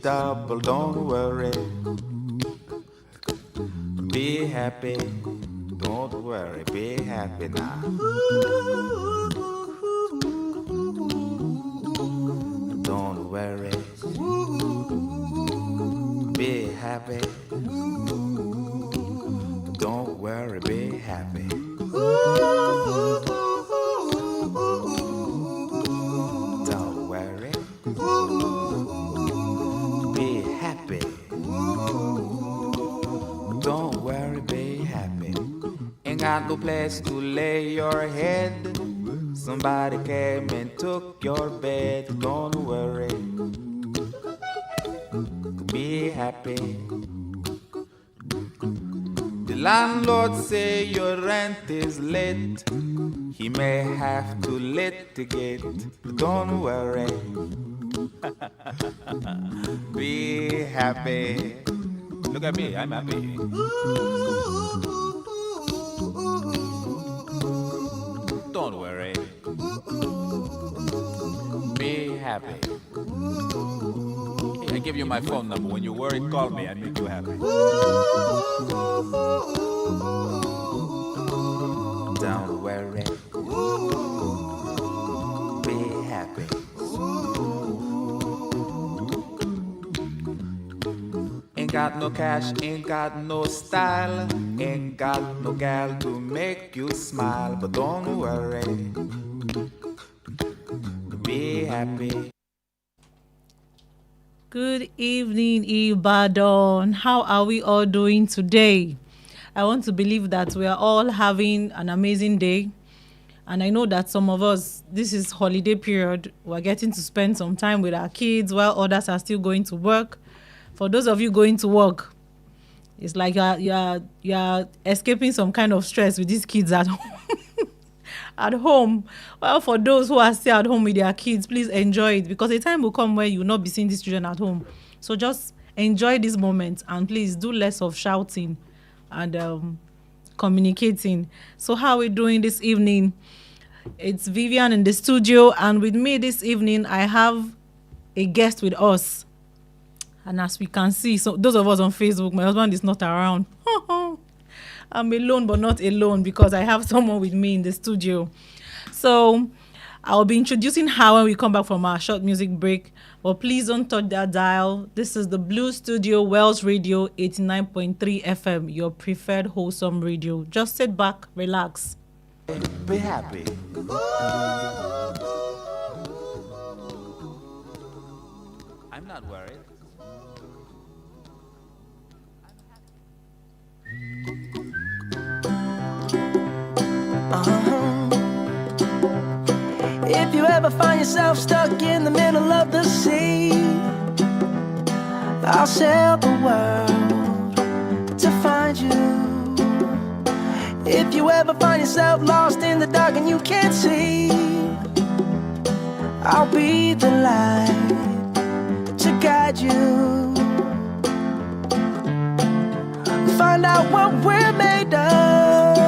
double, don't worry. Be happy, don't worry, be happy now. Don't worry, be happy. Don't worry, be happy. Don't worry, be happy. Don't worry, be happy. Ain't got no place to lay your head. Somebody came and took your bed. Don't worry, be happy. The landlord say your rent is late. He may have to litigate. Don't worry, be happy. Look at me, I'm happy. Don't worry, be happy. I give you my phone number. When you're worried, call me. I make you happy. Don't worry, be happy. Ain't got no cash, ain't got no style, ain't got no gal to make you smile. But don't worry, be happy. Good evening, Ibadan. How are we all doing today? I want to believe that we are all having an amazing day. And I know that some of us, this is holiday period, we're getting to spend some time with our kids while others are still going to work. For those of you going to work, it's like you're escaping some kind of stress with these kids at home. At home. Well, for those who are still at home with their kids, please enjoy it, because a time will come where you will not be seeing these children at home. So just enjoy this moment, and please do less of shouting and communicating. So how are we doing this evening? It's Vivian in the studio, and with me this evening I have a guest with us. And as we can see, so those of us on Facebook, my husband is not around. I'm alone, but not alone, because I have someone with me in the studio. So I'll be introducing her when we come back from our short music break. But please don't touch that dial. This is the Blue Studio, Wells Radio 89.3 FM, your preferred wholesome radio. Just sit back, relax. Be happy. I'm not worried. If you ever find yourself stuck in the middle of the sea, I'll sail the world to find you. If you ever find yourself lost in the dark and you can't see, I'll be the light to guide you. Find out what we're made of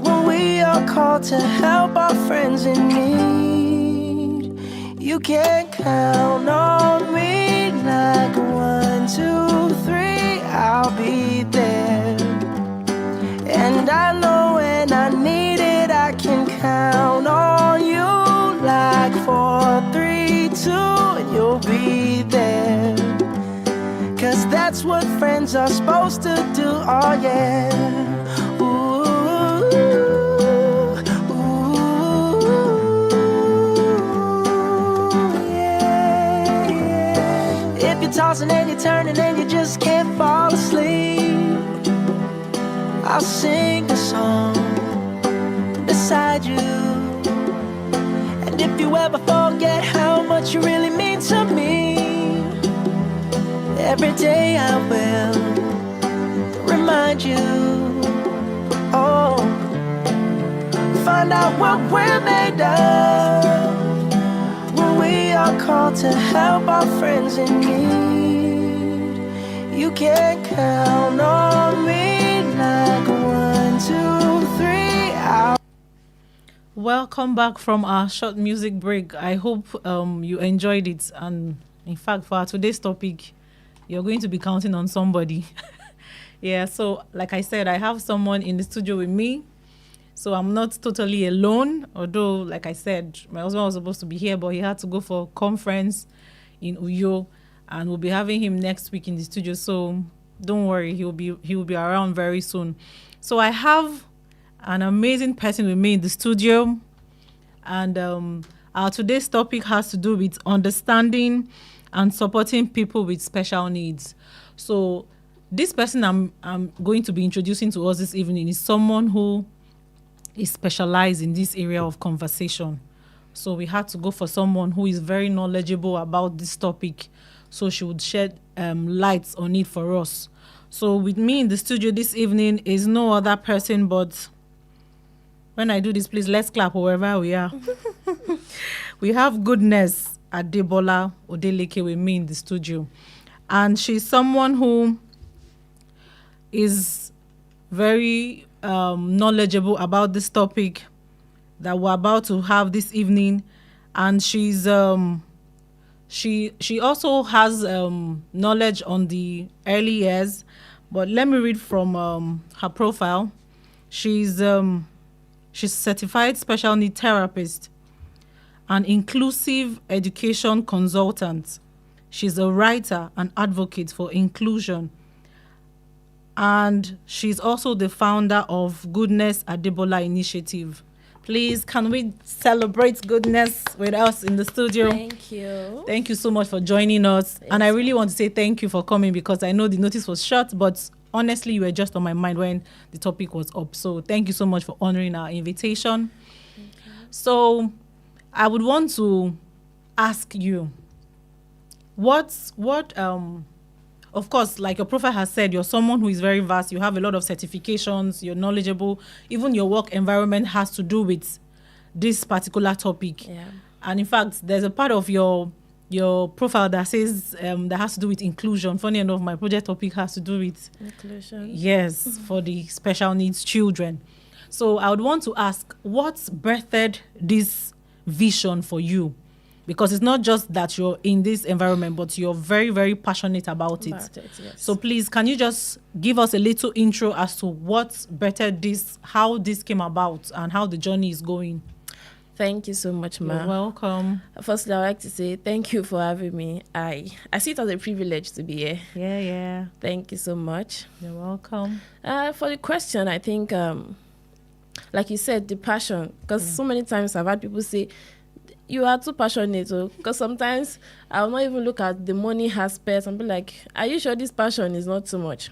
when we are called to help our friends in need. You can count on me like 1, 2, 3, I'll be there. And I know when I need it, I can count on you like 4, 3, 2, and you'll be there. 'Cause that's what friends are supposed to do, oh yeah. Ooh, yeah, yeah. If you're tossing and you're turning and you just can't fall asleep, I'll sing a song beside you. And if you ever forget how much you really mean to me, every day I will remind you. Oh, find out what we're made of when we are called to help our friends in need. You can count on me like 1, 2, 3. Welcome back from our short music break. I hope you enjoyed it, and In fact, for our today's topic, you're going to be counting on somebody. Yeah, so like I said, I have someone in the studio with me. So I'm not totally alone, although, like I said, my husband was supposed to be here, but he had to go for a conference in Uyo, and we'll be having him next week in the studio. So don't worry, he will be around very soon. So I have an amazing person with me in the studio, and our today's topic has to do with understanding and supporting people with special needs. So this person I'm going to be introducing to us this evening is someone who is specialized in this area of conversation. So we had to go for someone who is very knowledgeable about this topic, so she would shed lights on it for us. So with me in the studio this evening is no other person but, when I do this, please let's clap wherever we are. We have Goodness Adebola Odeleke with me in the studio, and she's someone who is very knowledgeable about this topic that we're about to have this evening, and she's she also has knowledge on the early years. But let me read from her profile. She's certified special need therapist, an inclusive education consultant. She's a writer and advocate for inclusion, and she's also the founder of Goodness Adebola Initiative. Please, can we celebrate Goodness with us in the studio? Thank you. Thank you so much for joining us. And I really want to say thank you for coming, because I know the notice was short, but honestly, you were just on my mind when the topic was up. So thank you so much for honoring our invitation. So I would want to ask you, of course, like your profile has said, you're someone who is very vast. You have a lot of certifications. You're knowledgeable. Even your work environment has to do with this particular topic. Yeah. And in fact, there's a part of your profile that says that has to do with inclusion. Funny enough, my project topic has to do with Inclusion. yes, for the special needs children. So I would want to ask, what's birthed this vision for you? Because it's not just that you're in this environment, but you're very, very passionate about it. Yes. So please, can you just give us a little intro as to what bettered this, how this came about, and how the journey is going? Thank you so much, Ma. You're welcome. Firstly, I'd like to say thank you for having me. I see it as a privilege to be here. Yeah. Thank you so much. You're welcome. For the question, I think, like you said, the passion. Because so many times I've had people say, you are too passionate. Because sometimes I'll not even look at the money aspect and be like, are you sure this passion is not too much?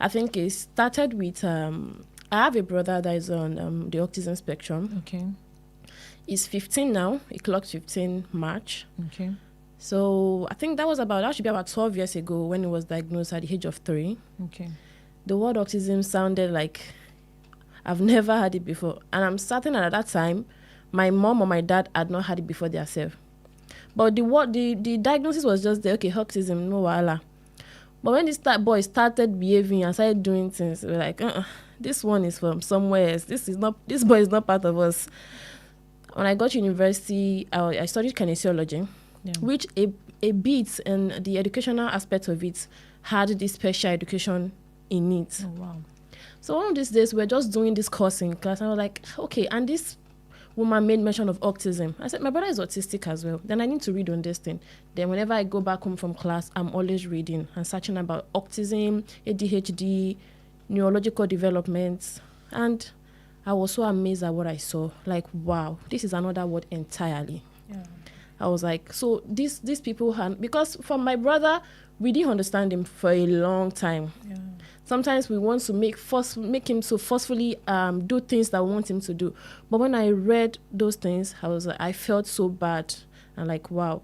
I think it started with, I have a brother that is on the autism spectrum. Okay. He's 15 now. He clocked 15 March. Okay. So I think that should be about 12 years ago when he was diagnosed at the age of 3. Okay. The word autism sounded like I've never had it before. And I'm certain at that time, my mom or my dad had not had it before themselves. But the diagnosis was just there, okay, autism, no wahala. But when this boy started behaving and started doing things, we were like, this one is from somewhere else. This boy is not part of us. When I got to university, I studied kinesiology, which a bit and the educational aspect of it had this special education in it. Oh, wow. So one of these days, we're just doing this course in class, and I was like, okay, and this woman made mention of autism. I said, my brother is autistic as well. Then I need to read on this thing. Then whenever I go back home from class, I'm always reading and searching about autism, ADHD, neurological developments. And I was so amazed at what I saw. Like, wow, this is another word entirely. Yeah. I was like, so these people, because for my brother, we didn't understand him for a long time. Yeah. Sometimes we want to make him so forcefully do things that we want him to do. But when I read those things, I felt so bad and like, wow.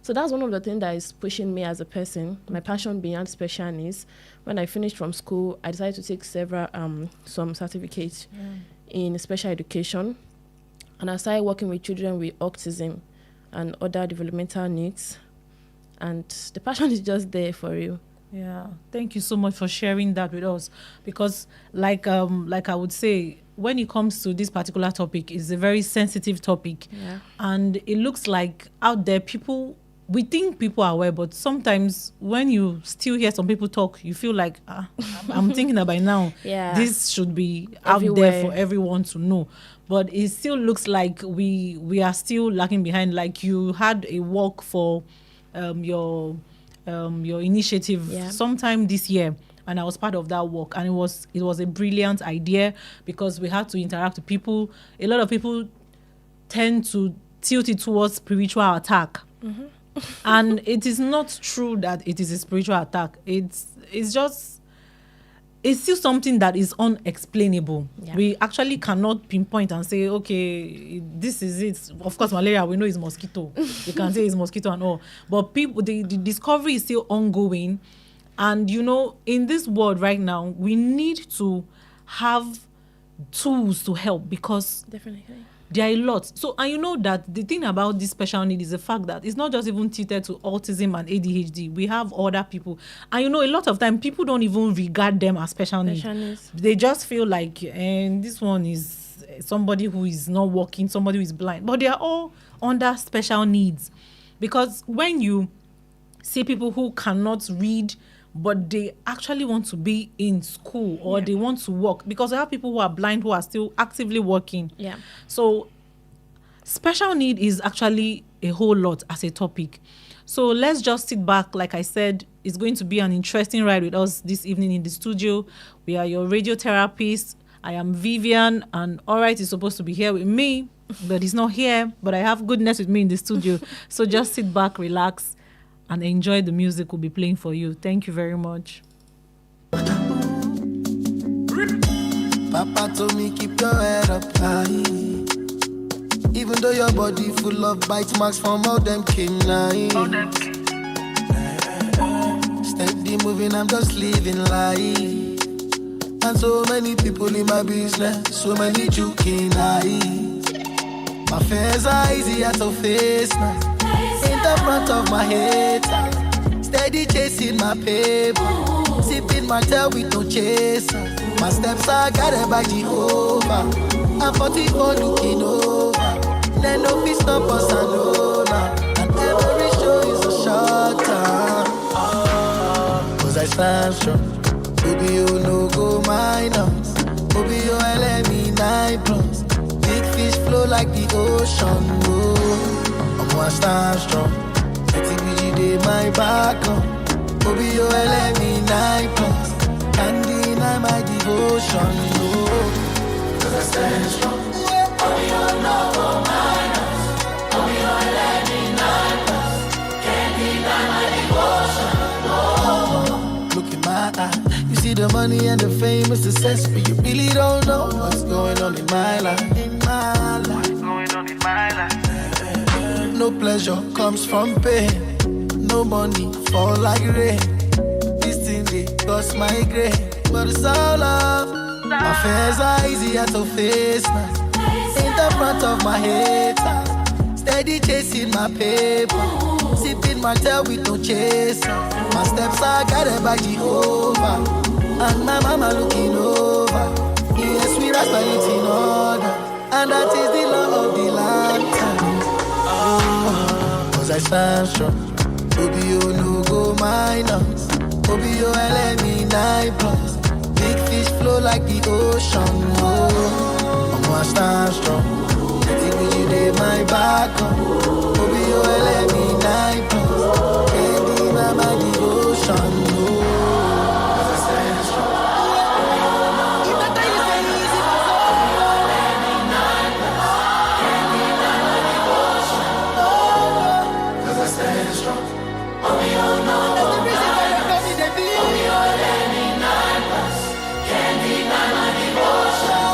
So that's one of the things that is pushing me as a person, my passion beyond special needs. When I finished from school, I decided to take some certificates in special education. And I started working with children with autism and other developmental needs. And the passion is just there for you. Yeah, thank you so much for sharing that with us, because like I would say, when it comes to this particular topic, it's a very sensitive topic. Yeah. And it looks like out there people we think people are aware, but sometimes when you still hear some people talk, you feel like, I'm thinking that by now, Yeah. this should be out Everywhere. there for everyone to know. But it still looks like we are still lagging behind. Like you had a walk for your initiative sometime this year, and I was part of that work, and it was a brilliant idea because we had to interact with people. A lot of people tend to tilt it towards spiritual attack. And it is not true that it is a spiritual attack. It's still something that is unexplainable. Yeah. We actually cannot pinpoint and say, okay, this is it. Of course, malaria, we know is mosquito. We can say it's mosquito and all. But people, the discovery is still ongoing. And, in this world right now, we need to have tools to help because Definitely. there are a lot. So, and you know that the thing about this special need is the fact that it's not just even tilted to autism and ADHD. We have other people. And a lot of time people don't even regard them as special needs. They just feel like, and this one is somebody who is not walking, somebody who is blind. But they are all under special needs. Because when you see people who cannot read, but they actually want to be in school or they want to work, because there are people who are blind who are still actively working. Yeah. So special need is actually a whole lot as a topic. So let's just sit back. Like I said, it's going to be an interesting ride with us this evening in the studio. We are your radiotherapist. I am Vivian, and Alright is supposed to be here with me, but he's not here. But I have goodness with me in the studio. So just sit back, relax, and enjoy the music we'll be playing for you. Thank you very much. Papa told me keep your head up high. Even though your body full of bite marks from all them canines. Steady moving, I'm just living life. And so many people in my business, so many joking eyes. My fears are easier to face now. In the front of my head, steady chasing my paper, sipping my tail with no chaser. My steps are guided by Jehovah. I'm 44 looking over. Then no peace, no boss, I know now. And every show is a short time. Cause I stand strong. Baby, you no go minus. Baby, you LME 9+. Big fish flow like the ocean. Oh, I'm one stand strong. TBG day my back on. Baby, you LME 9+. And deny my devotion. Oh, cause I stand strong. Baby, you no go minus. Baby, you LME 9+. Can't deny my devotion. Oh, look in my eye. You see the money and the fame and success, but you really don't know what's going on in my life. In my life. What's going on in my life? No pleasure comes from pain. No money fall like rain. This thing they cost my grade, but it's all love. My fears are easier to face now. In the front of my head, steady chasing my paper, sipping my tail with no chaser. My steps are guided by Jehovah, and my mama looking over. Yes, we rise by it in order, and that is the law of the lifetime. Oh, cause I stand strong. Baby, you no go minus. Baby, you LME 9+. Big fish flow like the ocean. Oh, I'm one stand strong. TBG day my back on. Baby, you LME 9+. Can't deny my devotion. Oh, cause I stand strong. If not that you say easy, LME 9+. Can't deny my devotion. Oh, cause I stand strong. Oh, we all know. That's the reason why you call me the beat. Oh, we all LME 9+. Can't deny my devotion.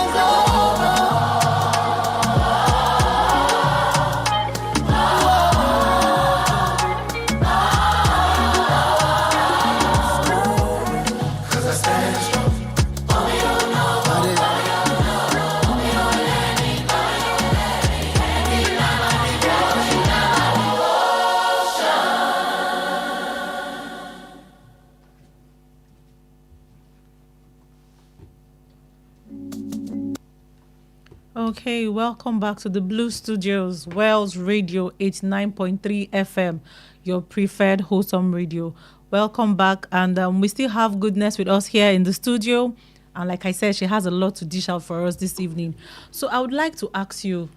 Okay, welcome back to the Blue Studios, Wells Radio 89.3 FM, your preferred wholesome radio. Welcome back, and we still have Goodness with us here in the studio. And like I said, she has a lot to dish out for us this evening. So I would like to ask you,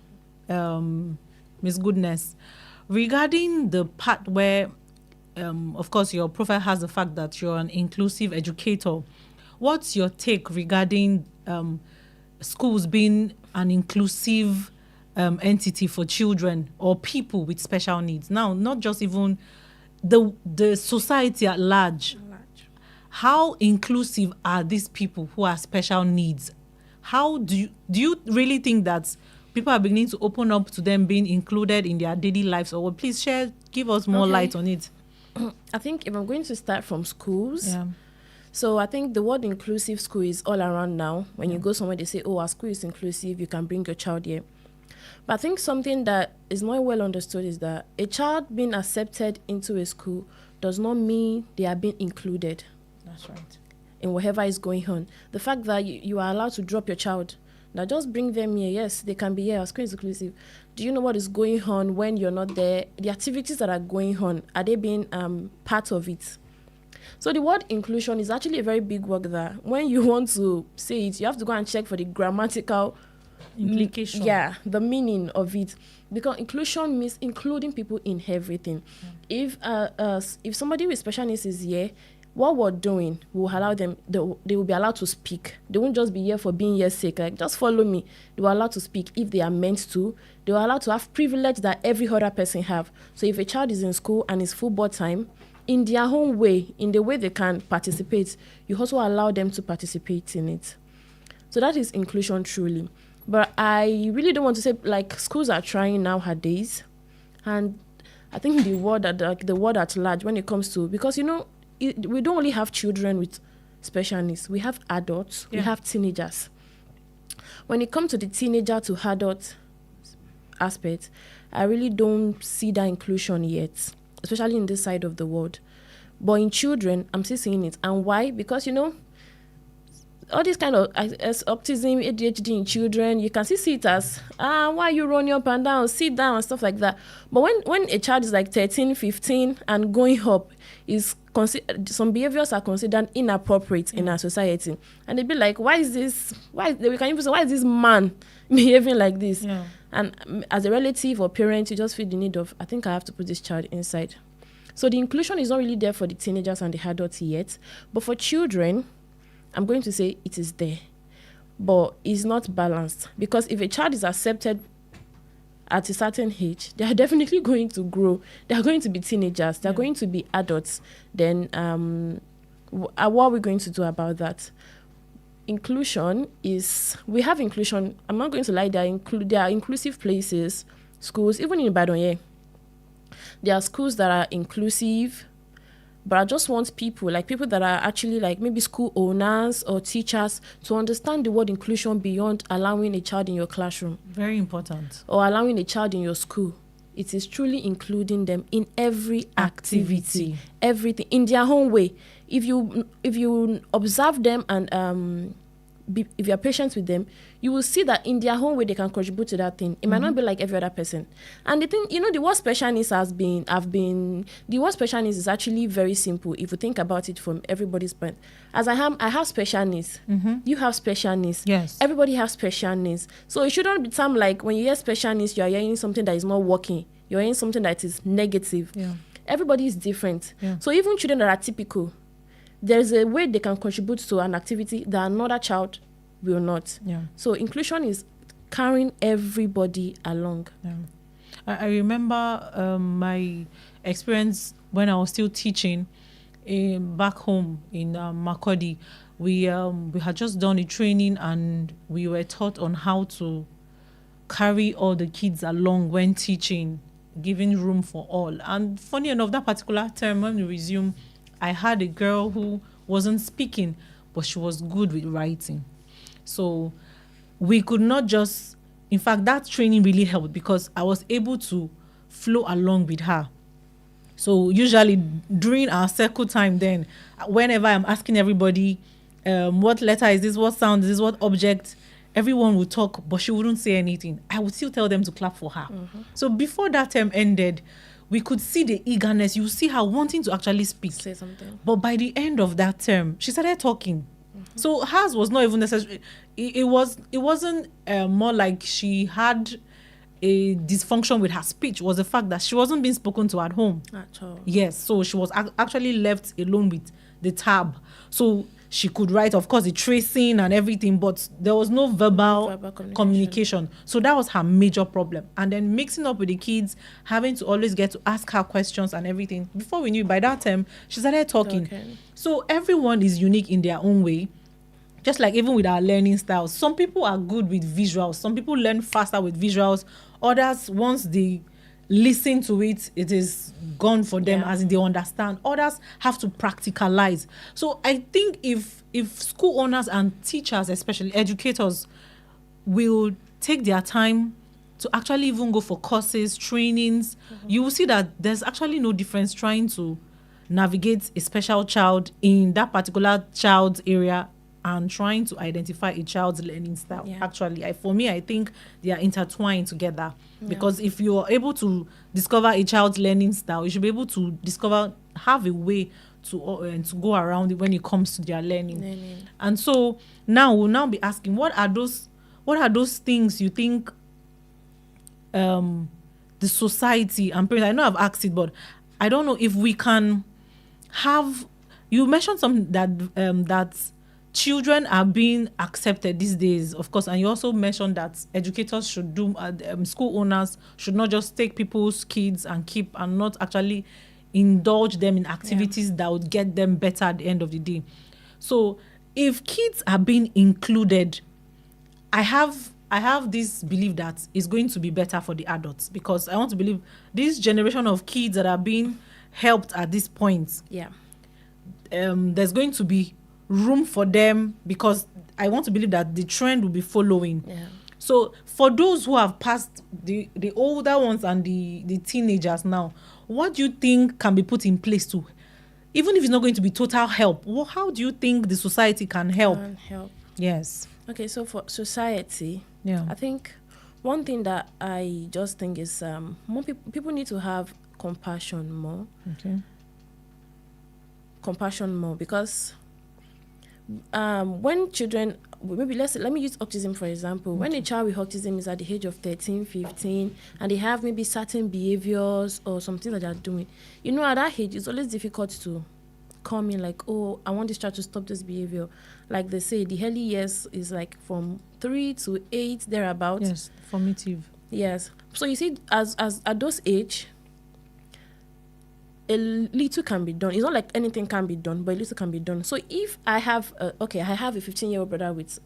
Miss Goodness, regarding the part where, of course, your profile has the fact that you're an inclusive educator. What's your take regarding schools being an inclusive entity for children or people with special needs? Now, not just even the society at large. How inclusive are these people who are special needs? How do you really think that people are beginning to open up to them being included in their daily lives? Or please give us more light on it. I think if I'm going to start from schools, so I think the word inclusive school is all around now. When you go somewhere, they say, oh, our school is inclusive, you can bring your child here. But I think something that is not well understood is that a child being accepted into a school does not mean they are being included. That's right. In whatever is going on. The fact that you are allowed to drop your child, now just bring them here. Yes, they can be here. Our school is inclusive. Do you know what is going on when you're not there? The activities that are going on, are they being part of it? So the word inclusion is actually a very big word that when you want to say it, you have to go and check for the grammatical implication. The meaning of it. Because inclusion means including people in everything. If somebody with special needs is here, what we're doing will allow them, they will be allowed to speak. They won't just be here for being here sake, like just follow me. They were allowed to speak if they are meant to. They were allowed to have privilege that every other person have. So if a child is in school and is football time, in their own way, in the way they can participate, you also allow them to participate in it. So that is inclusion truly. But I really don't want to say, like, schools are trying nowadays. And I think the word at large when it comes to, because, we don't only have children with special needs. We have adults. We have teenagers. When it comes to the teenager to adult aspect, I really don't see that inclusion yet, especially in this side of the world. But in children, I'm still seeing it. And why? Because, all this kind of as autism, ADHD in children, you can see it as, why are you running up and down, sit down and stuff like that. But when a child is like 13, 15 and going up, some behaviors are considered inappropriate in our society. And they'd be like, why is this man behaving like this? Yeah. And as a relative or parent, you just feel the need of, I think I have to put this child inside. So the inclusion is not really there for the teenagers and the adults yet. But for children, I'm going to say it is there. But it's not balanced. Because if a child is accepted at a certain age, they are definitely going to grow. They are going to be teenagers. They are going to be adults. Then what are we going to do about that? Inclusion is, we have inclusion. I'm not going to lie, there are inclusive places, schools, even in Ibadan, there are schools that are inclusive, but I just want people that are actually like maybe school owners or teachers to understand the word inclusion beyond allowing a child in your classroom. Very important. Or allowing a child in your school. It is truly including them in every activity. Everything, in their own way. If you observe them and if you're patient with them, you will see that in their own way they can contribute to that thing. It might not be like every other person. And the thing, the word special needs the word special needs is actually very simple if you think about it from everybody's point. As I have special needs. You have special needs. Yes. Everybody has special needs. So it shouldn't be some like when you hear special needs, you are hearing something that is not working. You're hearing something that is negative. Yeah. Everybody is different. Yeah. So even children that are typical, there's a way they can contribute to an activity that another child will not. Yeah. So inclusion is carrying everybody along. Yeah. I remember my experience when I was still teaching back home in Makurdi. We had just done a training and we were taught on how to carry all the kids along when teaching, giving room for all. And funny enough, that particular term, when we resumed, I had a girl who wasn't speaking, but she was good with writing. So we could not just, in fact, that training really helped because I was able to flow along with her. So usually during our circle time then, whenever I'm asking everybody, what letter is this, what sound is this, what object, everyone would talk, but she wouldn't say anything. I would still tell them to clap for her. So before that term ended, we could see the eagerness. You see her wanting to actually speak. Say something. But by the end of that term, she started talking. So hers was not even necessary. It wasn't more like she had a dysfunction with her speech. It was the fact that she wasn't being spoken to at home. At all. Yes, so she was actually left alone with the tab. So she could write, of course, the tracing and everything, but there was no verbal communication. So that was her major problem. And then mixing up with the kids, having to always get to ask her questions and everything. Before we knew, by that time, she started talking. Okay. So everyone is unique in their own way. Just like even with our learning styles, some people are good with visuals. Some people learn faster with visuals. Others, once they listen to it, it is gone for them, as in they understand. Others have to practicalize. So I think if school owners and teachers, especially educators, will take their time to actually even go for courses, trainings, you will see that there's actually no difference trying to navigate a special child in that particular child's area and trying to identify a child's learning style. Actually, for me, I think they are intertwined together. Because if you are able to discover a child's learning style, you should be able to have a way to go around it when it comes to their learning. And so now we'll now be asking, what are those things you think the society and parents, I know I've asked it, but I don't know if we can have, you mentioned something that children are being accepted these days, of course, and you also mentioned that educators should do, school owners should not just take people's kids and not actually indulge them in activities that would get them better at the end of the day. So if kids are being included, I have this belief that it's going to be better for the adults, because I want to believe this generation of kids that are being helped at this point, there's going to be room for them, because I want to believe that the trend will be following. So for those who have passed the older ones and the teenagers now, what do you think can be put in place to, even if it's not going to be total help, how do you think the society can help? Yes. Okay, so for society, I think one thing that I just think is more people need to have compassion more. Compassion more, because when children, maybe let me use autism for example. When a child with autism is at the age of 13, 15, and they have maybe certain behaviors or something that they're doing, at that age it's always difficult to come in like, oh, I want this child to stop this behavior. Like they say, the early years is like from 3 to 8 thereabouts. Yes, formative. Yes. So you see, as at those age, a little can be done. It's not like anything can be done, but a little can be done. So if I have I have a 15-year-old brother with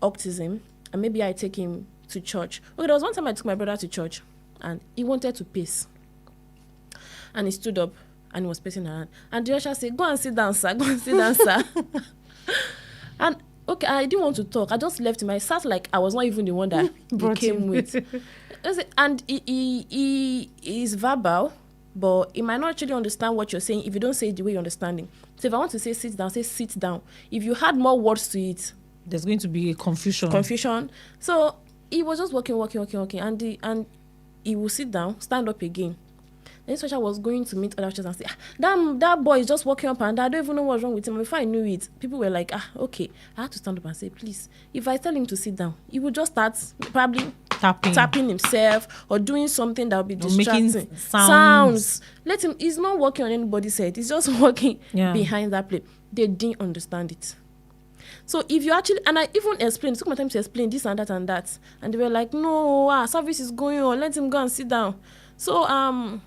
autism, and maybe I take him to church. Okay, there was one time I took my brother to church, and he wanted to pace, and he stood up and he was pacing around, and the usher said, "Go and sit down, sir. Go and sit down, sir." And okay, I didn't want to talk. I just left him. I sat like I was not even the one that he came with. And he is verbal, but he might not actually understand what you're saying if you don't say it the way you're understanding. So if I want to say sit down, say sit down. If you add more words to it, there's going to be a confusion. So he was just walking, and he will sit down, stand up again. Then Sasha was going to meet other teachers and say, that boy is just walking up and I don't even know what's wrong with him. And before I knew it, people were like, okay. I had to stand up and say, please, if I tell him to sit down, he will just start probably tapping himself or doing something that will be distracting. Making sounds. Let him, he's not working on anybody's head. He's just working behind that plate. They didn't understand it. So if you actually, and I even explained, it took my time to explain this and that and that. And they were like, no, our service is going on. Let him go and sit down. So,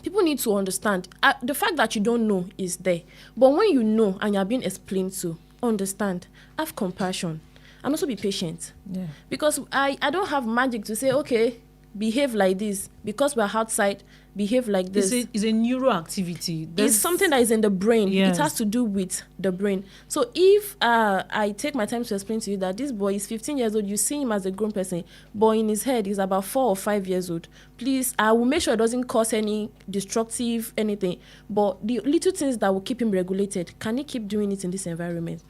people need to understand. The fact that you don't know is there. But when you know and you're being explained to, understand, have compassion, and also be patient. Yeah. Because I don't have magic to say, okay, behave like this. Because we're outside, behave like this. It's a neuro activity. It's something that is in the brain. Yes. It has to do with the brain. So if I take my time to explain to you that this boy is 15 years old, you see him as a grown person, but in his head he's about 4 or 5 years old. Please, I will make sure it doesn't cause any destructive anything. But the little things that will keep him regulated, can he keep doing it in this environment?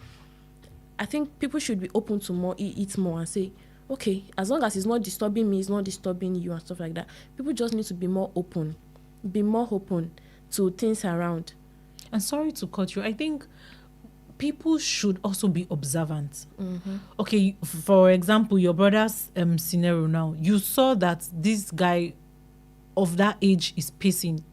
I think people should be open to more, eat more, and say, okay, as long as it's not disturbing me, it's not disturbing you and stuff like that. People just need to be more open to things around. And sorry to cut you, I think people should also be observant. Okay, for example, your brother's scenario now, you saw that this guy of that age is pacing.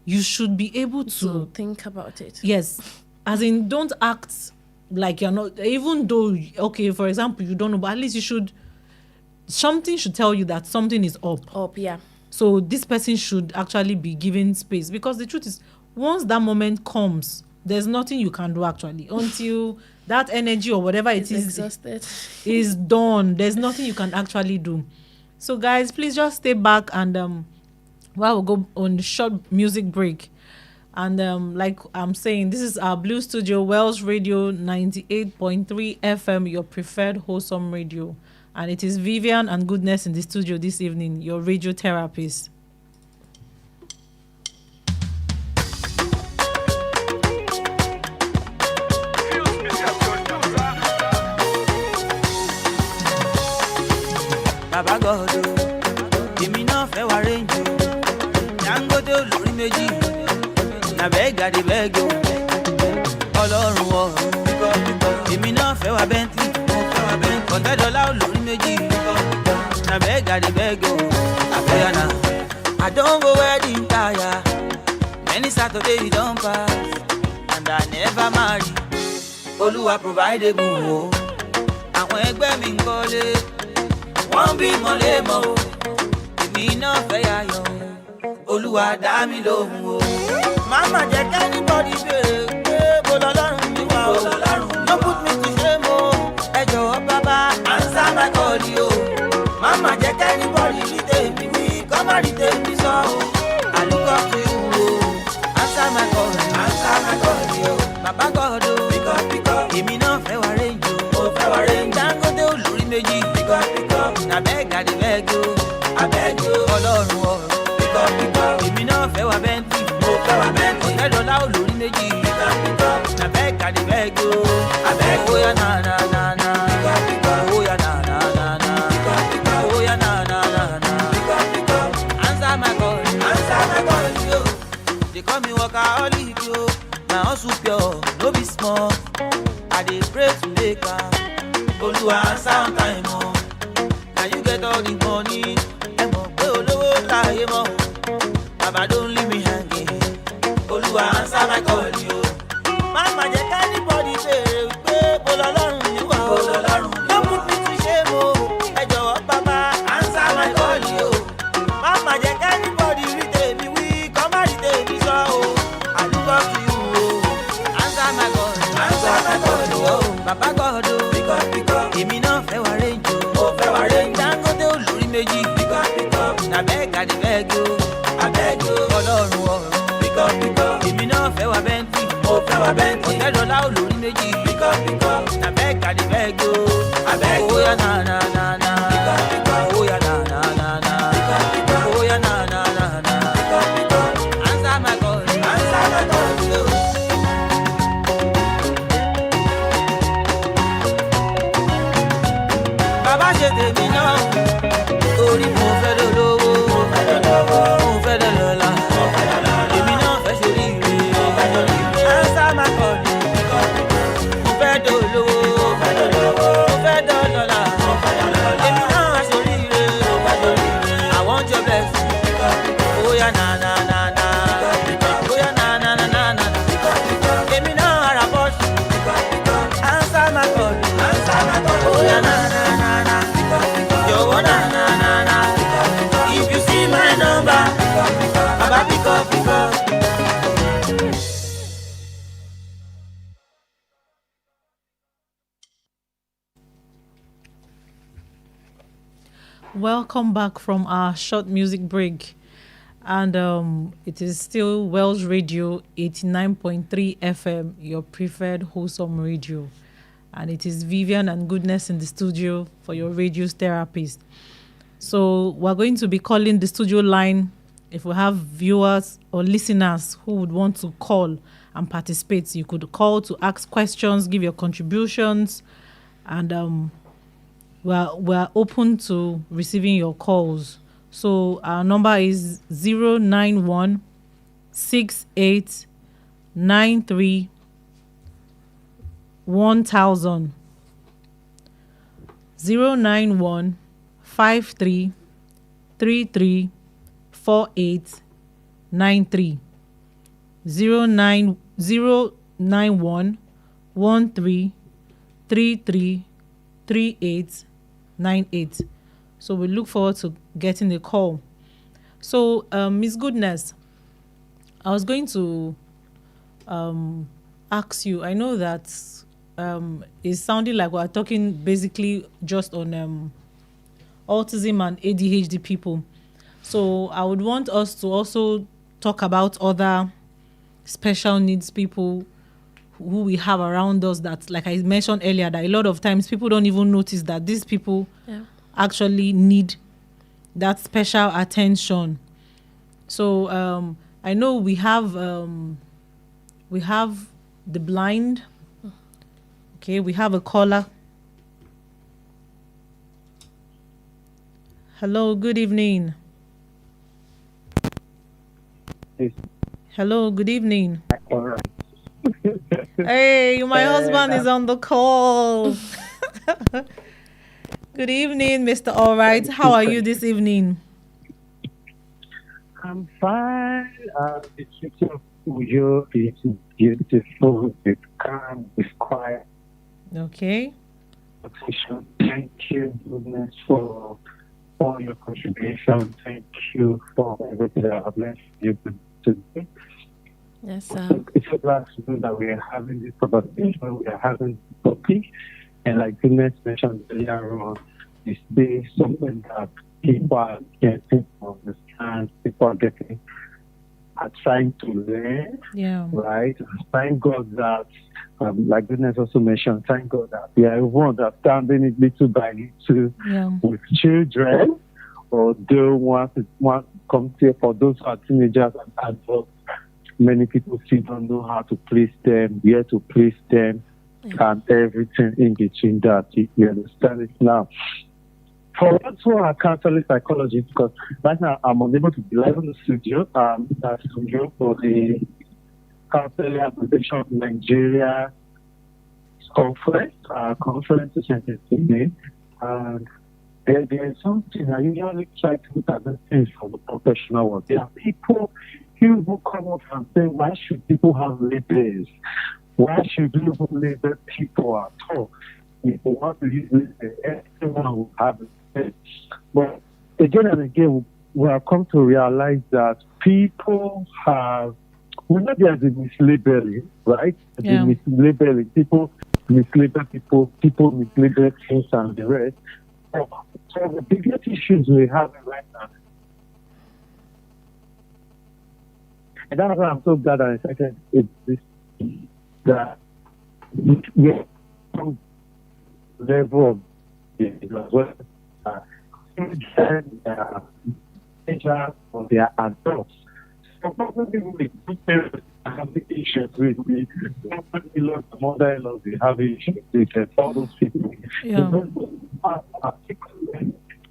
You should be able to think about it. Yes, as in, don't act like you're not, even though, okay, for example, you don't know, but at least something should tell you that something is up. Yeah. So this person should actually be given space, because the truth is, once that moment comes, there's nothing you can do actually until that energy or whatever it is exhausted. Is done. There's nothing you can actually do. So guys, please just stay back, and we'll go on the short music break. And like I'm saying, this is our Blue Studio, Wells Radio 98.3 FM, your preferred wholesome radio. And it is Vivian and Goodness in the studio this evening, your radio therapist. Baba God, èmi náà fẹ́ wá range o. Dangote olórí méjì, na beg I dey beg o. Ọlọ́run ọ̀run, èmi náà fẹ́ wá Bentley, Kọ̀ńtẹ́dọ́lá olórí méjì, na beg I dey beg o. Àfẹ́yànà, I don go wedding tire, many Saturday we don pass, and I never marry. Olúwa provide a good o. Àwọn ẹgbẹ́ mi ń kọ́lé, wọ́n bí mọ́lẹ́mọ́ o, èmi náà fẹ́ yayọ̀ o, Olúwa dá mi lóhùn o. Mama jẹ́ kẹ́nìbọ̀dì béèrè pé bó lọ́lọ́run mi wà o, no put me to shame o, ẹ jọ̀wọ́ bàbá answer my call o. Mama jẹ́ kẹ́nìbọ̀dì rí tèmi wí, kọ́ má rí tèmi sọ o. I look up to you o, answer my call o. Bàbá God o, èmi náà fẹ́ wá range o, Dangote olórí méjì. I beg I dey beg you, Ọlọ́run ọ̀run, èmi náà fẹ́ wá Bentley, Kọ̀ńtẹ́dọ́lá olórí méjì, I beg I dey beg you, oya na na na na, oya na na na na, oya na na na na, answer my call yo, they call me workaholic yo, na hustle pure, no be small, I dey pray to make am, Olúwa answer on time o. Now you get all the money, and more olówó láyé mọ́ o. Baba don't leave me hanging, Olúwa answer my call yo. Mama jẹ́ kẹ́nìbọ̀dì béèrè pé bó lọ́lọ́run mi wà o. No put me to shame o, ẹ jọ̀wọ́ bàbá answer my call yo. Mama jẹ́ kẹ́nìbọ̀dì rí tèmi wí, kọ́ má rí tèmi sọ o. I look up to you o, answer my call yo. Baba God o, èmi náà fẹ́ wá range o. Dangote olórí méjì, na beg I dey beg you, Ọlọ́run ọ̀run, èmi náà fẹ́ wá Bentley, Kọ̀ńtẹ́dọ́lá olórí méjì, na beg I dey beg you, oya na na na na, oya na na na na, oya na na na na, answer my call yo. Bàbá ṣe tèmi náà, orí mo fẹ́ dolówó, mo fẹ́ dọlọ́lá, èmi náà fẹ́ ṣoríire, answer my call, mo fẹ́ dolówó, mo fẹ́ dọlọ́lá, èmi náà ṣoríire, I want your blessing, oya na na na na, oya na na na na na, èmi náà ara bọ́ọ̀ṣì, answer my call, oya na na na na, jọ̀wọ́ na na na na, if you see my number, baba pick up. Welcome back from our short music break. And it is still Wells Radio 89.3 FM, your preferred wholesome radio. And it is Vivian and Goodness in the studio for your radio therapist. So we're going to be calling the studio line if we have viewers or listeners who would want to call and participate, you could call to ask questions, give your contributions, and we're open to receiving your calls. So our number is 091 68 93 1000, 091 53 33 4893, 09091 13 33 3898. So we look forward to getting the call. So Miss Goodness, I was going to ask you, I know that it's sounding like we're talking basically just on autism and ADHD people. So I would want us to also talk about other special needs people who we have around us, that, like I mentioned earlier, that a lot of times people don't even notice that these people actually need that special attention. So I know we have the blind. Okay, we have a caller. Hello, good evening. Hello, good evening. All right. Hey, my husband is on the call. Good evening, Mr. Alright. How are you this evening? I'm fine. The picture of you is beautiful. It's calm. It's quiet. Okay. Thank you, goodness, for all your contribution. Thank you for everything that I've learned from you today. Yes, sir. It's so glad to know that we are having this conversation. We are having this topic. And like goodness mentioned earlier on, it's been something that people are getting to understand. People are trying to learn. Yeah. Right? Thank God that, like goodness also mentioned, thank God that we are even understanding it little by little with children, or those want to come here for those who are teenagers and adults. Many people still don't know how to please them, where to please them, and everything in between that. You understand it now. For us who are counseling psychologists, because right now I'm unable to be live in the studio, that studio for the Counseling Association of Nigeria conference, is today. And there is something I usually try to look at the things from the professional world. There are people who will come up and say, why should people have labels? Why should we label people at all? If we want to use labels, everyone will have it. But again and again, we have come to realize that people have, we know there's a mislabeling, right? Yeah. The mislabeling, people mislabel people mislabel things and the rest. So the biggest issues we have right now, and that's why I'm so glad and excited is that we have some level of as well. Children, teenagers, or they are adults. So probably with good parents have the issues with the mother-in-law, the mother-in-law, they have issues with all those people. Yeah.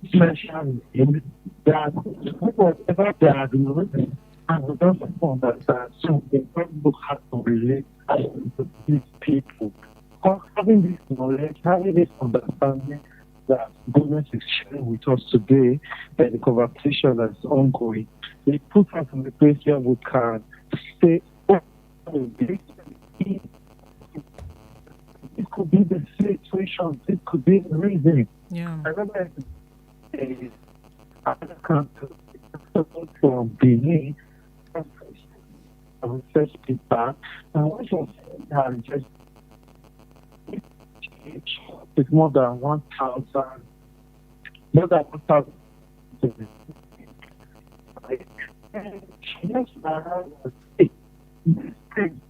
Especially in that whatever they are doing, and we don't understand. So they don't have to relate to these people. Having this knowledge, having this understanding that goodness is sharing with us today, and the conversation that's ongoing, it puts us in the place where we can say, oh, this could be the situation, this could be the reason. Yeah. I remember from Benin, I was first people, and what was just it's more than 1,000. More than 1,000. And she just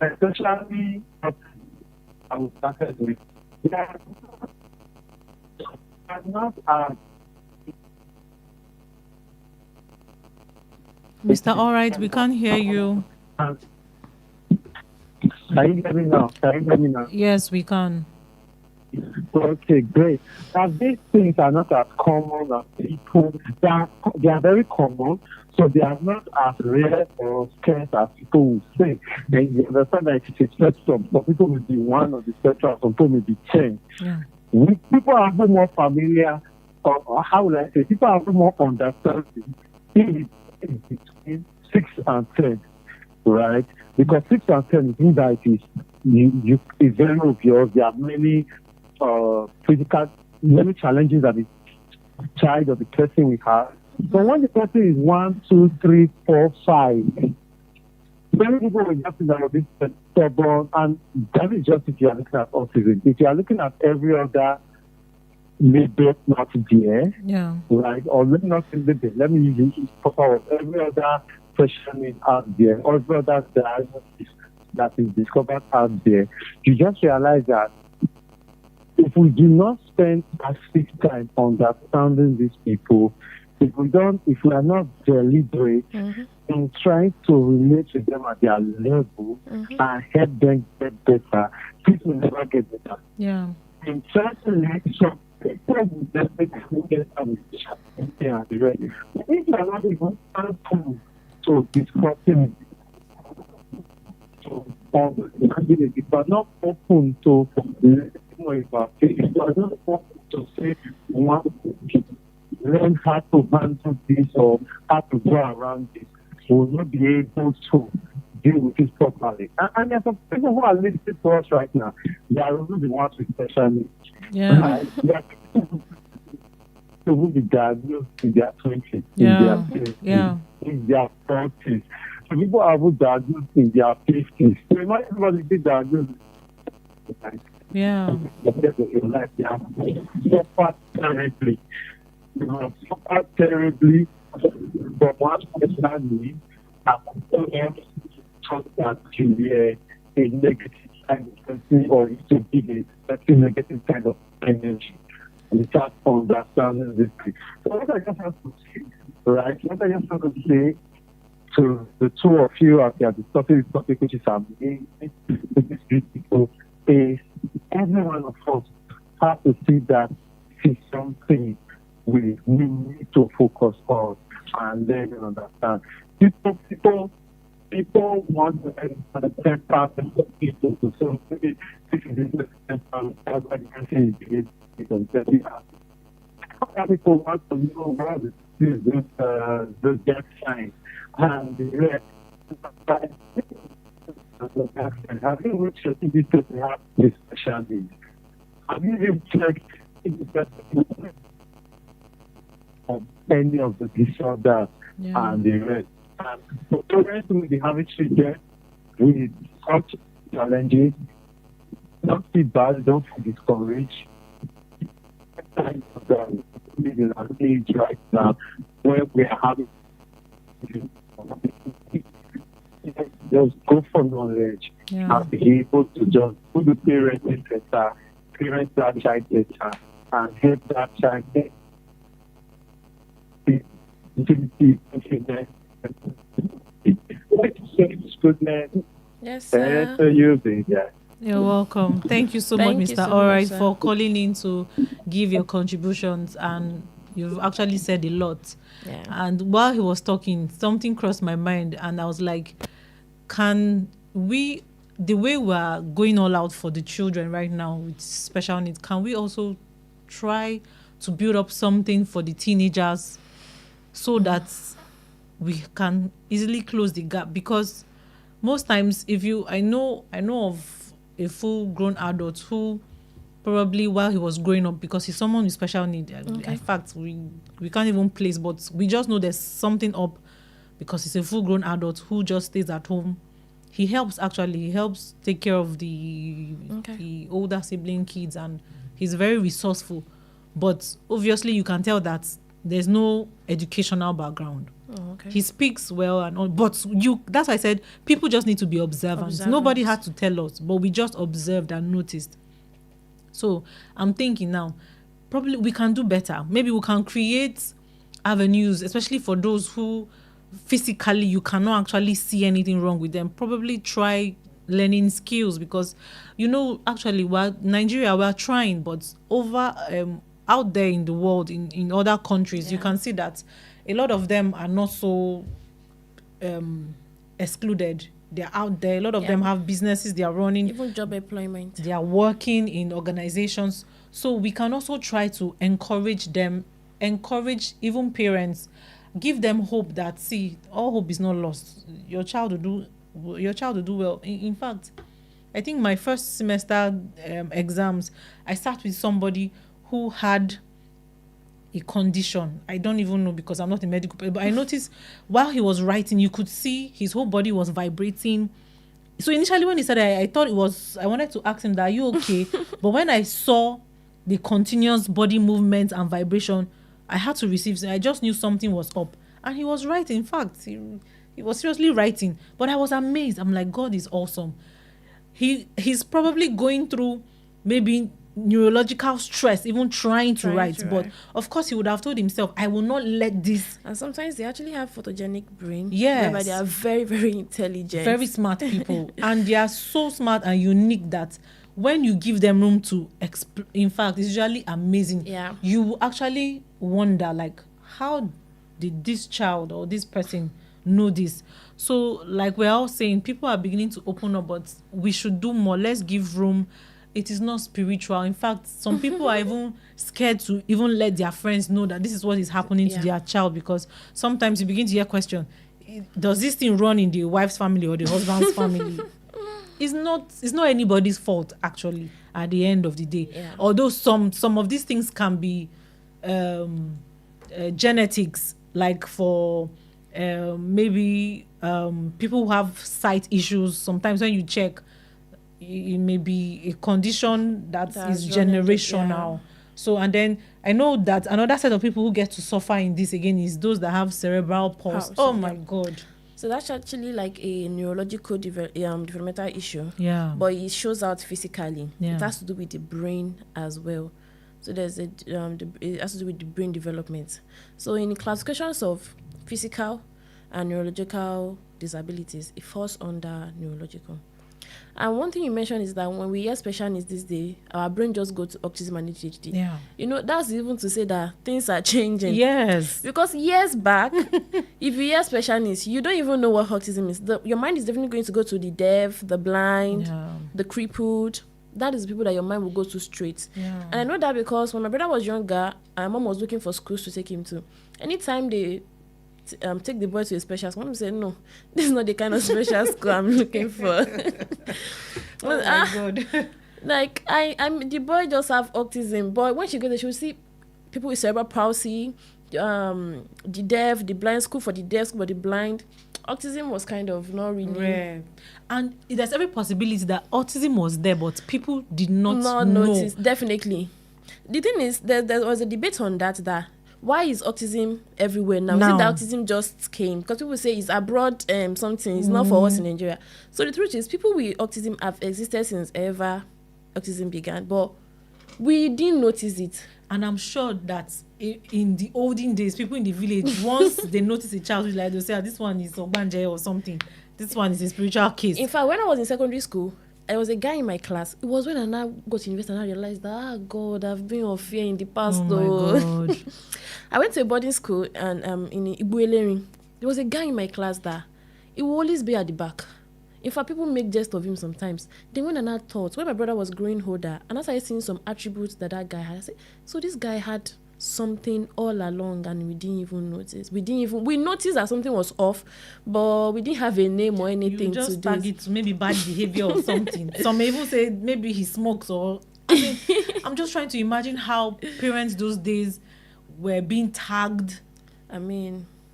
especially I was started with. Yeah, I'm not Mr. Alright, we can't hear you. Can you hear me now? Yes, we can. Okay, great. Now, these things are not as common as people. They are very common, so they are not as rare or scarce as people will say. And you understand that it's a spectrum. Some people will be one on the spectrum, some people may be 10. Yeah. People are more familiar, or how will I say, people are more understanding in between 6 and 10, right? Because 6 and 10 is that it is it's very obvious. There are many many challenges that the child or the person will have. But when the person is 1, 2, 3, 4, 5, many people will just think that a bit stubborn, and that is just if you are looking at autism. If you are looking at every other maybe not there, Yeah. right? Or maybe not in the day. Let me use it proper. Every other question is out there, or every other diagnosis that is discovered out there. You just realize that if we do not spend specific time understanding these people, if we are not deliberate in trying to relate to them at their level and help them get better, people will never get better. Yeah. And certainly, some people will definitely get some right. If you are not even open to discussing if you are not open to about it, if you are not open to say you want to learn how to handle this or how to go around this, you will not be able to deal with it properly. And there are some people who are listening to us right now. They are really the ones with special needs. Yeah. Right? They are people who will be diagnosed in their 20s, Yeah. in their 30s, in their 40s. So people are diagnosed in their 50s. So not everybody be diagnosed. Yeah. They have suffered terribly. You have suffered terribly from one personal need and thought that you be a negative kind of person or to be a negative kind of energy. And you start understanding this thing. So what I just have to say, right? What I just have to say to the two of you as you are discussing this topic, which is amazing, with these people, is every one of us has to see that it's something we need to focus on and learn and understand. People want to understand patterns of people to so maybe this is the that's why you can say it is people want to know what this death sign and the rest. Have you looked at this person have this special needs? Have you even checked if the person of any of the disorders and the rest? And for parents who may be having children with such challenges, don't feel bad, don't feel discouraged. Living an age right now where we are having just go for knowledge and be able to just put the parents better, parent that child better, and help that child get goodness. Yes, sir. You're welcome. Thank you so much, Mr. Alright, for calling in to give your contributions, and you've actually said a lot. Yeah. And while he was talking, something crossed my mind, and I was like, can we, the way we're going all out for the children right now with special needs, can we also try to build up something for the teenagers so that we can easily close the gap? Because most times, I know of a full-grown adult who probably while he was growing up, because he's someone with special need. In fact, we can't even place, but we just know there's something up because he's a full-grown adult who just stays at home. He helps take care of the older sibling kids, and he's very resourceful. But obviously, you can tell that there's no educational background. He speaks well and all, but that's why I said people just need to be observant. Nobody had to tell us, but we just observed and noticed. So I'm thinking now, probably we can do better. Maybe we can create avenues, especially for those who physically you cannot actually see anything wrong with them, probably try learning skills, because actually Nigeria, we're trying, but over out there in the world, in other countries, you can see that a lot of them are not so excluded. They're out there. A lot of them have businesses they are running, even job employment. They are working in organizations. So we can also try to encourage even parents, give them hope that, see, all hope is not lost. Your child will do well. In fact, I think my first semester exams, I sat with somebody who had a condition. I don't even know, because I'm not a medical person, but I noticed while he was writing, you could see his whole body was vibrating. So initially when he said I thought I wanted to ask him that, are you okay? But when I saw the continuous body movement and vibration, I had to receive. I just knew something was up. And he was writing. In fact, he was seriously writing. But I was amazed. I'm like, God is awesome. He's probably going through maybe neurological stress, even trying to write. But of course, he would have told himself, I will not let this. And sometimes they actually have photogenic brain. Yes. Whereby they are very, very intelligent. Very smart people. And they are so smart and unique that when you give them room to in fact, it's usually amazing. Yeah. You actually wonder, like, how did this child or this person know this? So, like we're all saying, people are beginning to open up, but we should do more. Let's give room. It is not spiritual. In fact, some people are even scared to even let their friends know that this is what is happening to their child, because sometimes you begin to hear question, does this thing run in the wife's family or the husband's family? It's not anybody's fault, actually, at the end of the day. Yeah. Although some of these things can be genetics, like for maybe people who have sight issues. Sometimes when you check, it may be a condition that is generational. So, and then I know that another set of people who get to suffer in this again is those that have cerebral palsy. Oh my God. So that's actually like a neurological developmental issue. Yeah. But it shows out physically. Yeah. It has to do with the brain as well. So it has to do with the brain development. So in the classifications of physical and neurological disabilities, it falls under neurological. And one thing you mentioned is that when we hear special needs this day, our brain just goes to autism and ADHD. Yeah. That's even to say that things are changing. Yes. Because years back, if you hear special needs, you don't even know what autism is. Your mind is definitely going to go to the deaf, the blind, the crippled. That is the people that your mind will go to straight. Yeah. And I know that because when my brother was younger, my mom was looking for schools to take him to. Anytime they take the boy to a special school, mom said, no, this is not the kind of special school I'm looking for. Oh my God. Like, I'm the boy just have autism. But when she goes there, she will see people with cerebral palsy, the deaf, the blind, school for the deaf, school for the blind. Autism was kind of not really rare. And there's every possibility that autism was there, but people did not know. Notice. Definitely. The thing is, there was a debate on that why is autism everywhere now? Is it that autism just came? Because people say it's abroad, something. It's not for us in Nigeria. So the truth is, people with autism have existed since ever autism began, but we didn't notice it. And I'm sure that in the olden days, people in the village, once they notice a child, like they'll say, this one is Ogbanje or something. This one is a spiritual case. In fact, when I was in secondary school, there was a guy in my class. It was when I now got to university and I realized that, God, I've been of fear in the past. Oh my God. I went to a boarding school and in Igbe. There was a guy in my class that he will always be at the back. In fact, people make jest of him sometimes. Then when I thought, when my brother was growing older, and as I seen some attributes that guy had, I said, so this guy had something all along and we didn't even notice. We noticed that something was off, but we didn't have a name or anything. You just tag it to maybe bad behavior or something. Some may even say maybe he smokes or... I'm just trying to imagine how parents those days were being tagged.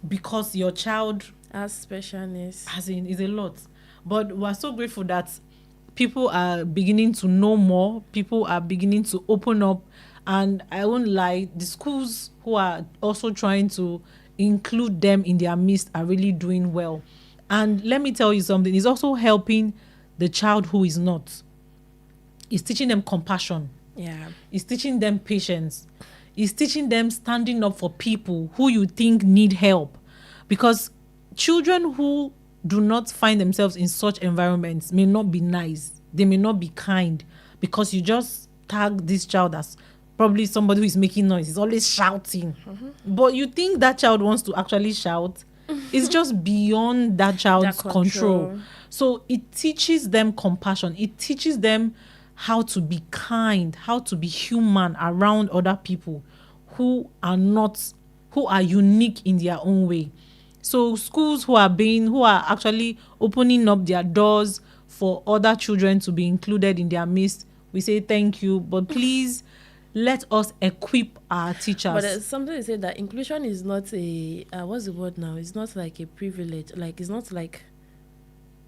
Because your child has specialness. Is a lot. But we're so grateful that people are beginning to know more. People are beginning to open up. And I won't lie, the schools who are also trying to include them in their midst are really doing well. And let me tell you something, it's also helping the child who is not. It's teaching them compassion. Yeah. It's teaching them patience. It's teaching them standing up for people who you think need help. Because children who do not find themselves in such environments may not be nice. They may not be kind because you just tag this child as probably somebody who is making noise. He's always shouting. But you think that child wants to actually shout? It's just beyond that child's control. So it teaches them compassion. It teaches them how to be kind, how to be human around other people who are unique in their own way. So schools who are actually opening up their doors for other children to be included in their midst, we say thank you, but please let us equip our teachers. But there's something to say that inclusion is not a what's the word now? It's not like a privilege. Like, it's not like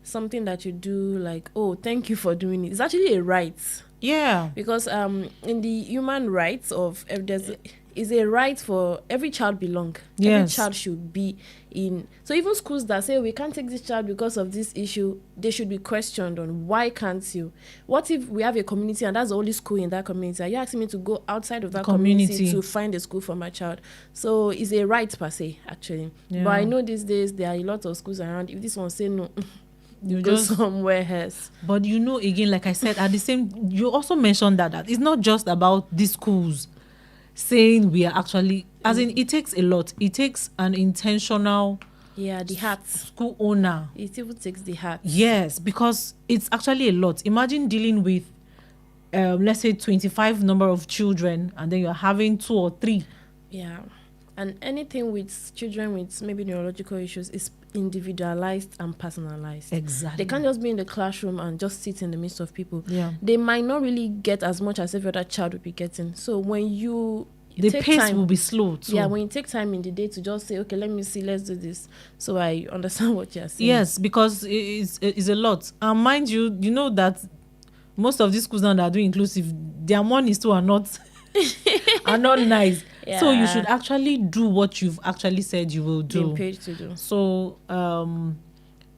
something that you do like, oh, thank you for doing it. It's actually a right. Yeah. Because in the human rights of is a right for every child belong. Yes. Every child should be in. So even schools that say we can't take this child because of this issue, they should be questioned on why can't you? What if we have a community and that's the only school in that community? Are you asking me to go outside of that community to find a school for my child? So it's a right per se, actually. Yeah. But I know these days there are a lot of schools around. If this one say no, you go somewhere else. But again, like I said, at the same, you also mentioned that it's not just about these schools saying we are actually, as in, it takes a lot. It takes an intentional the heart school owner. It even takes the heart. Yes, because it's actually a lot. Imagine dealing with let's say 25 number of children and then you're having 2 or 3. Yeah. And anything with children with maybe neurological issues is individualized and personalized. Exactly. They can't just be in the classroom and just sit in the midst of people. Yeah. They might not really get as much as every other child would be getting. So when the pace will be slow too. Yeah, when you take time in the day to just say, okay, let me see, let's do this. So I understand what you're saying. Yes, because it's a lot. And mind you, you know that most of these schools now that are doing inclusive, their monies too are not nice. Yeah. So you should actually do what you've actually said you will do. Being paid to do. So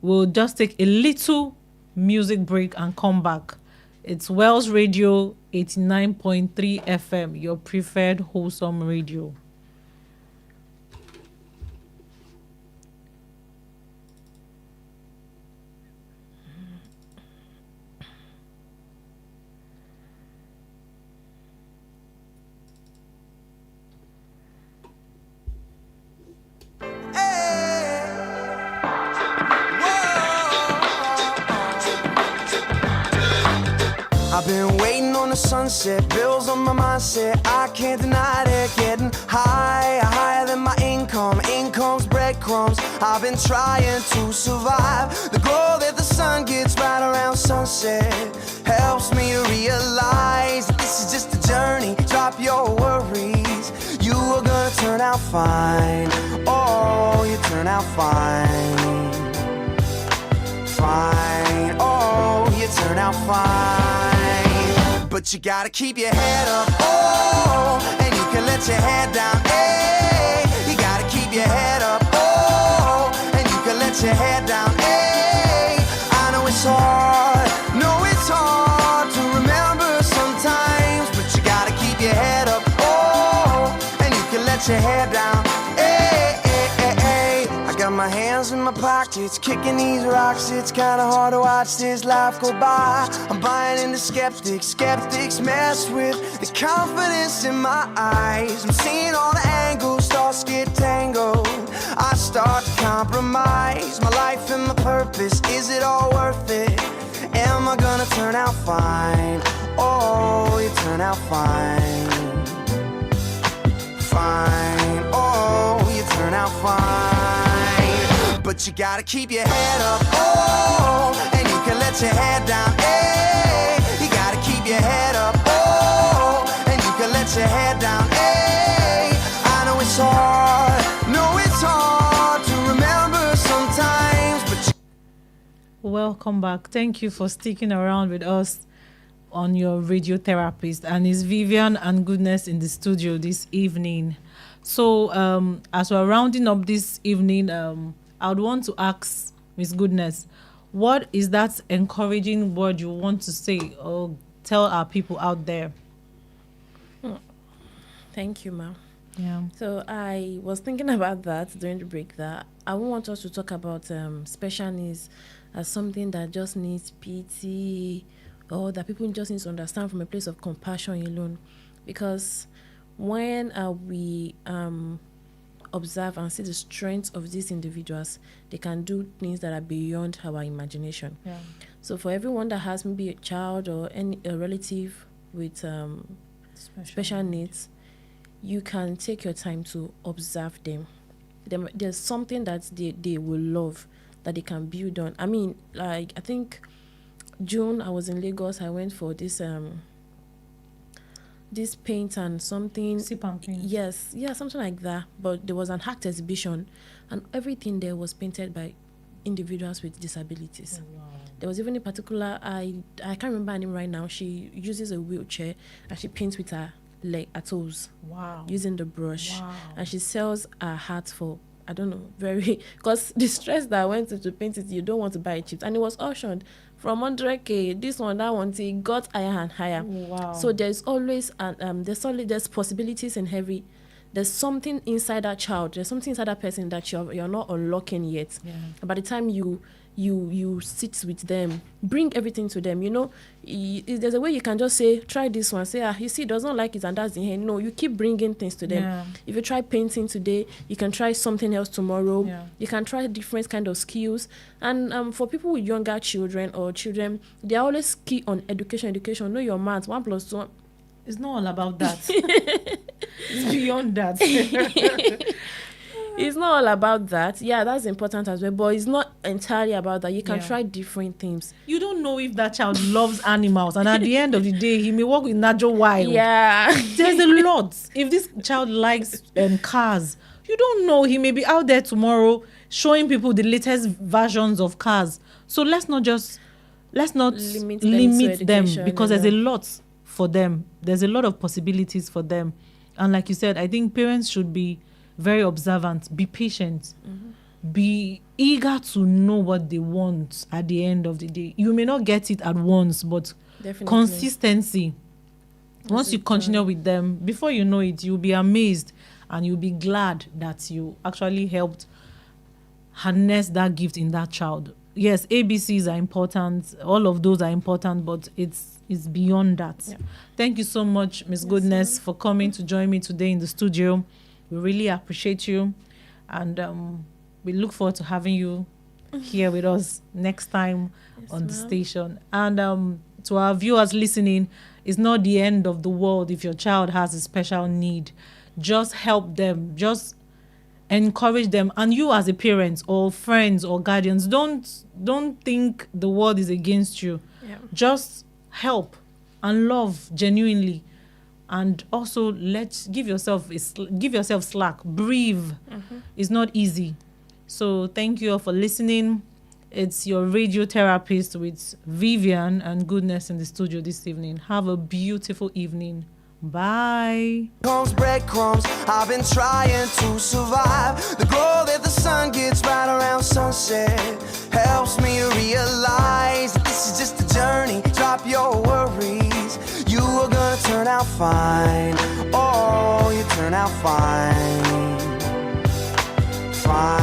we'll just take a little music break and come back. It's Wells Radio 89.3 FM, your preferred wholesome radio. I've been waiting on the sunset, bills on my mindset. I can't deny it, getting higher than my income. Income's breadcrumbs. I've been trying to survive. The glow that the sun gets right around sunset helps me to realize that this is just a journey. Drop your worries, you are gonna turn out fine. Oh, you turn out fine. Fine, oh, you turn out fine. But you gotta keep your head up, oh, and you can let your head down, hey. You gotta keep your head up, oh, and you can let your head down, hey. I know it's hard to remember sometimes, but you gotta keep your head up, oh, and you can let your head down, hey, hey, hey, hey. I got my hands in my pockets, kicking these rocks. It's kinda hard to watch this life go by. I'm buying into skeptics mess with the confidence in my eyes. I'm seeing all the angles, thoughts get tangled. I start to compromise my life and my purpose. Is it all worth it? Am I gonna turn out fine? Oh, you turn out fine. Fine, oh, you turn out fine. But you gotta keep your head up, oh, and you can let your head down, hey. You gotta keep your head up, oh, and you can let your head down, hey. I know it's hard to remember sometimes, but Welcome back. Thank you for sticking around with us on your radio therapist, and it's Vivian and Goodness in the studio this evening. So as we're rounding up this evening, I would want to ask Miss Goodness, what is that encouraging word you want to say or tell our people out there? Thank you, ma'am. Yeah. So I was thinking about that during the break, that I won't want us to talk about special needs as something that just needs pity, or that people just need to understand from a place of compassion alone. Because when we observe and see the strength of these individuals, they can do things that are beyond our imagination. Yeah. So for everyone that has maybe a child or a relative with special needs, you can take your time to observe them. There's something that they will love, that they can build on. I mean, like, I think June, I was in Lagos. I went for this paint and something. Sip and paint. Yes, yeah, something like that. But there was an art exhibition, and everything there was painted by individuals with disabilities. Wow. There was even a particular, I can't remember her name right now. She uses a wheelchair and she paints with her toes. Wow. Using the brush. Wow. And she sells her heart for, I don't know, very, because the stress that I went to paint it, you don't want to buy it cheap. And it was auctioned from 100K, this one, that one, it got higher and higher. Wow. So there's always there's possibilities in every. There's something inside that child. There's something inside that person that you're not unlocking yet. Yeah. By the time you sit with them, bring everything to them. You know, there's a way you can just say, try this one. Say, you see, doesn't like it, and that's the end. No, you keep bringing things to them. Yeah. If you try painting today, you can try something else tomorrow. Yeah. You can try different kind of skills. And for people with younger children or children, they're always key on education. Know your maths. 1 + 2. It's not all about that. It's beyond that. It's not all about that. Yeah, that's important as well, but it's not entirely about that. You can try different things. You don't know if that child loves animals, and at the end of the day, he may work with natural wild. Yeah. There's a lot. If this child likes cars, you don't know. He may be out there tomorrow showing people the latest versions of cars. So let's not limit them because there's a lot for them. There's a lot of possibilities for them. And like you said, I think parents should be very observant, be patient, be eager to know what they want at the end of the day. You may not get it at once, but Definitely. consistency. Once you continue with them, before you know it, you'll be amazed and you'll be glad that you actually helped harness that gift in that child. Yes, ABCs are important. All of those are important, but it's beyond that. Yeah. Thank you so much, Ms. Goodness, for coming to join me today in the studio. We really appreciate you, and we look forward to having you here with us next time on the station. And to our viewers listening, it's not the end of the world if your child has a special need. Just help them. Just encourage them. And you as a parent or friends or guardians, don't think the world is against you. Yeah. Just help and love genuinely. And also give yourself slack. Breathe. It's not easy. So thank you all for listening. It's your radio therapist with Vivian and Goodness in the studio this evening. Have a beautiful evening. Bye. Breadcrumbs, I've been trying to survive. The glow that the sun gets right around sunset helps me realize that this is just a journey. Drop your worries, you are gonna turn out fine. Oh, you turn out fine. Fine.